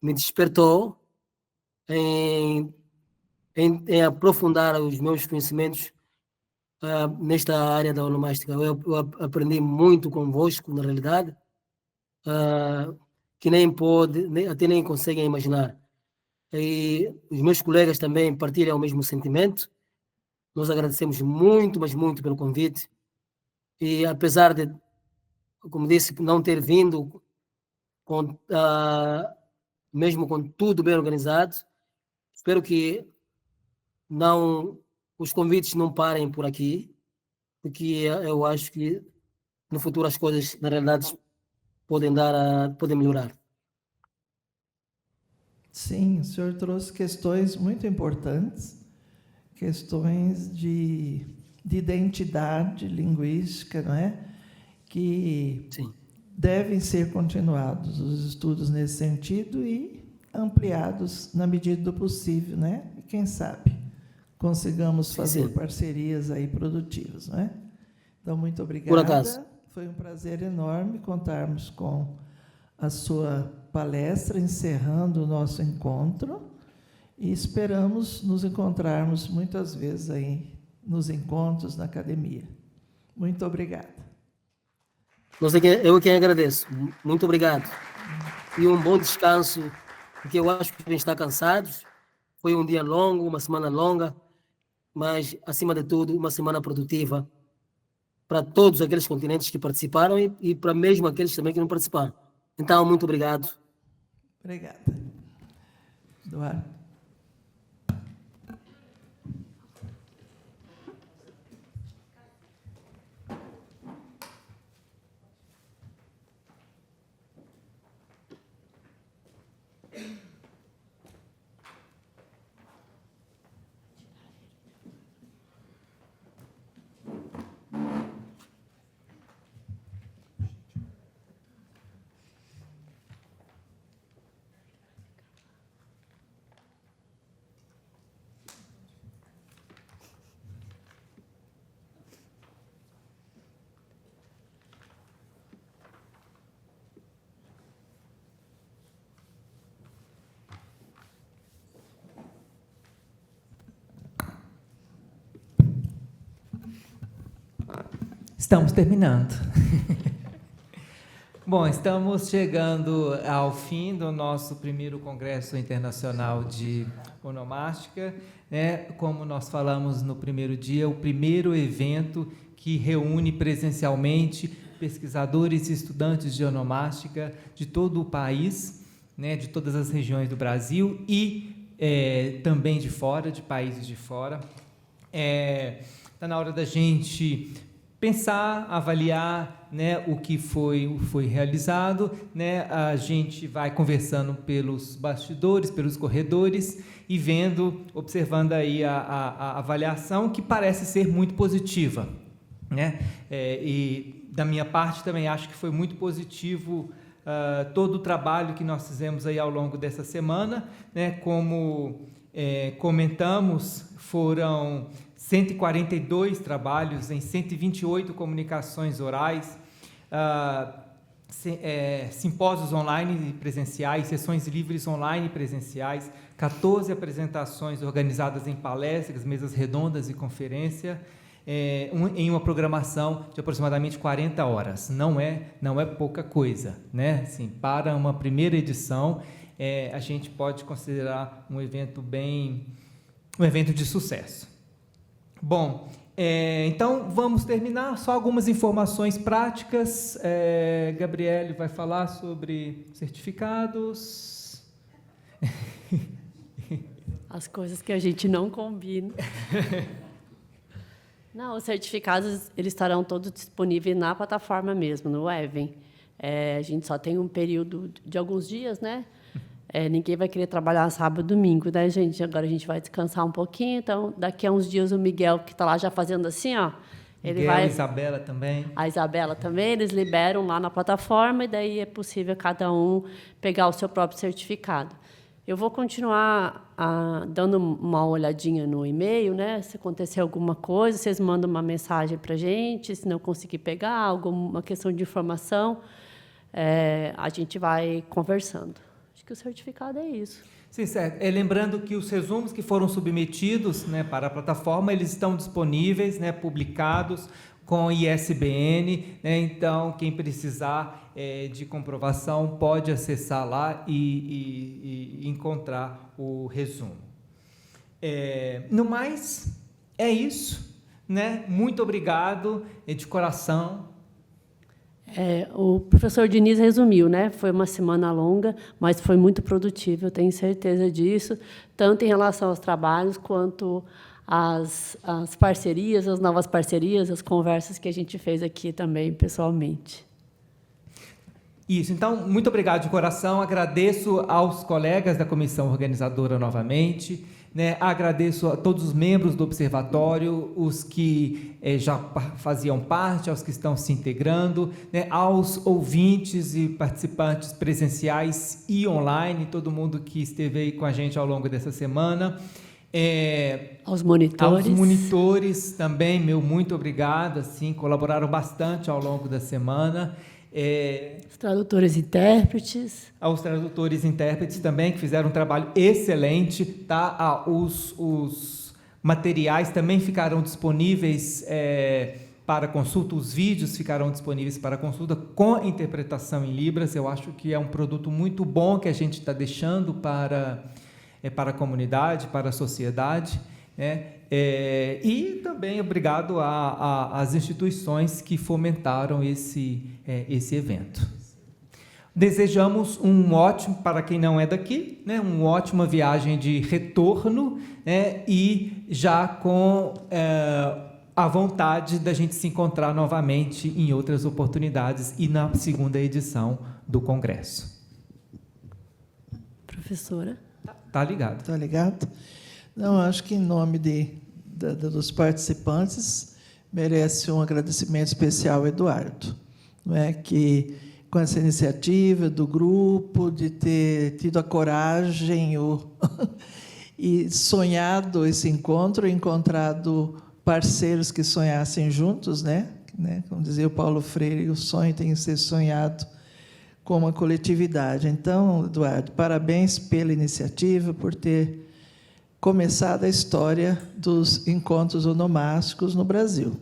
me despertou em aprofundar os meus conhecimentos nesta área da onomástica. Eu aprendi muito convosco, na realidade, que até nem conseguem imaginar. E os meus colegas também partilham o mesmo sentimento. Nós agradecemos muito, mas muito pelo convite. E apesar de, como disse, não ter vindo mesmo com tudo bem organizado, espero que os convites não parem por aqui, porque eu acho que no futuro as coisas, na realidade, podem melhorar. Sim, o senhor trouxe questões muito importantes, questões de identidade linguística, não é? Que Sim. devem ser continuados os estudos nesse sentido e ampliados na medida do possível, né? E quem sabe consigamos fazer parcerias aí produtivas, não é? Então, muito obrigada. Por acaso. Foi um prazer enorme contarmos com a sua palestra, encerrando o nosso encontro, e esperamos nos encontrarmos muitas vezes aí nos encontros na academia. Muito obrigada. Eu quem agradeço. Muito obrigado. E um bom descanso, porque eu acho que devem estar cansados. Foi um dia longo, uma semana longa, mas, acima de tudo, uma semana produtiva para todos aqueles continentes que participaram e para mesmo aqueles também que não participaram. Então, muito obrigado. Obrigada. Eduardo. Estamos terminando. Bom, estamos chegando ao fim do nosso primeiro Congresso Internacional de Onomástica, né? Como nós falamos no primeiro dia, o primeiro evento que reúne presencialmente pesquisadores e estudantes de onomástica de todo o país, né? De todas as regiões do Brasil e também de fora, de países de fora. Está na hora da gente pensar, avaliar, né, o que foi realizado, né? A gente vai conversando pelos bastidores, pelos corredores e observando aí a avaliação, que parece ser muito positiva, né? E da minha parte também acho que foi muito positivo todo o trabalho que nós fizemos aí ao longo dessa semana, né? Como comentamos, foram 142 trabalhos em 128 comunicações orais, simpósios online e presenciais, sessões livres online e presenciais, 14 apresentações organizadas em palestras, mesas redondas e conferência, em uma programação de aproximadamente 40 horas. Não é pouca coisa, né? Assim, para uma primeira edição, a gente pode considerar um evento de sucesso. Bom, então vamos terminar. Só algumas informações práticas. Gabriele vai falar sobre certificados. As coisas que a gente não combina. Não, os certificados eles estarão todos disponíveis na plataforma mesmo, no Even. A gente só tem um período de alguns dias, né? Ninguém vai querer trabalhar sábado e domingo, né, gente? Agora a gente vai descansar um pouquinho. Então, daqui a uns dias, o Miguel, que está lá já fazendo assim, ó, ele vai... A Isabela também. A Isabela também, eles liberam lá na plataforma e daí é possível cada um pegar o seu próprio certificado. Eu vou continuar dando uma olhadinha no e-mail, né? Se acontecer alguma coisa, vocês mandam uma mensagem para a gente, se não conseguir pegar alguma questão de informação, a gente vai conversando. Acho que o certificado é isso. Sim, certo. Lembrando que os resumos que foram submetidos, né, para a plataforma, eles estão disponíveis, né, publicados com ISBN, né, então quem precisar de comprovação pode acessar lá e encontrar o resumo. No mais, é isso, né? Muito obrigado de coração. O professor Diniz resumiu, né? Foi uma semana longa, mas foi muito produtiva, eu tenho certeza disso, tanto em relação aos trabalhos quanto às parcerias, as novas parcerias, as conversas que a gente fez aqui também pessoalmente. Isso, então, muito obrigado de coração, agradeço aos colegas da comissão organizadora novamente, né? Agradeço a todos os membros do Observatório, os que já faziam parte, aos que estão se integrando, né? Aos ouvintes e participantes presenciais e online, todo mundo que esteve aí com a gente ao longo dessa semana. Aos monitores. Aos monitores também, muito obrigado, assim, colaboraram bastante ao longo da semana. Os tradutores e intérpretes. Aos tradutores e intérpretes também, que fizeram um trabalho excelente, tá? Os materiais também ficarão disponíveis para consulta, os vídeos ficarão disponíveis para consulta com interpretação em Libras. Eu acho que é um produto muito bom que a gente está deixando para a comunidade, para a sociedade, né? E também obrigado às instituições que fomentaram esse evento. Desejamos para quem não é daqui, né, uma ótima viagem de retorno, né, e já com a vontade da gente se encontrar novamente em outras oportunidades e na segunda edição do Congresso. Professora? Tá ligado. Está ligado? Não, acho que em nome dos participantes merece um agradecimento especial ao Eduardo, não é? Que com essa iniciativa do grupo, de ter tido a coragem e sonhado esse encontro, encontrado parceiros que sonhassem juntos, né? Como dizia o Paulo Freire, o sonho tem que ser sonhado com uma coletividade. Então, Eduardo, parabéns pela iniciativa, por ter começado a história dos encontros onomásticos no Brasil.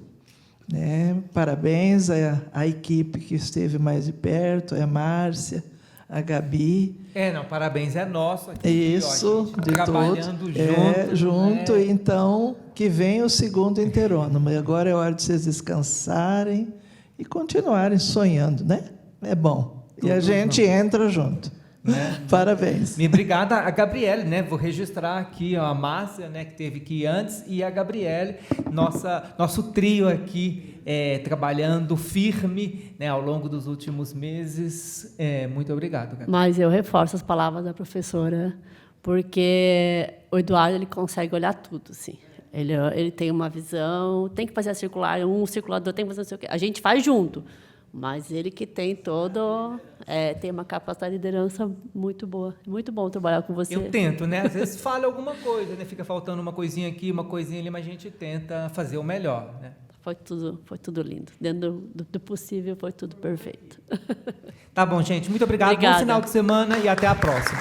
né? Parabéns à equipe que esteve mais de perto, a Márcia, a Gabi. Não, parabéns é nosso aqui. Isso, ó, de trabalhando todos. Junto, né? então, que vem o segundo interônomo. E agora é hora de vocês descansarem e continuarem sonhando, né? É bom. E a gente entra junto. Né? Parabéns. E obrigada a Gabriele, né? Vou registrar aqui ó, a Márcia, né, que teve aqui antes, e a Gabriele, nosso trio aqui, trabalhando firme, né, ao longo dos últimos meses. Muito obrigado, Gabriele. Mas eu reforço as palavras da professora, porque o Eduardo ele consegue olhar tudo, assim. Ele tem uma visão, tem que fazer a circular, um circulador tem que fazer não sei o quê. A gente faz junto. Mas ele que tem tem uma capacidade de liderança muito boa. Muito bom trabalhar com você. Eu tento, né? Às vezes falha alguma coisa, né? Fica faltando uma coisinha aqui, uma coisinha ali, mas a gente tenta fazer o melhor, né? Foi tudo lindo. Dentro do possível, foi tudo perfeito. Tá bom, gente. Muito obrigado. Obrigada. Bom final de semana e até a próxima.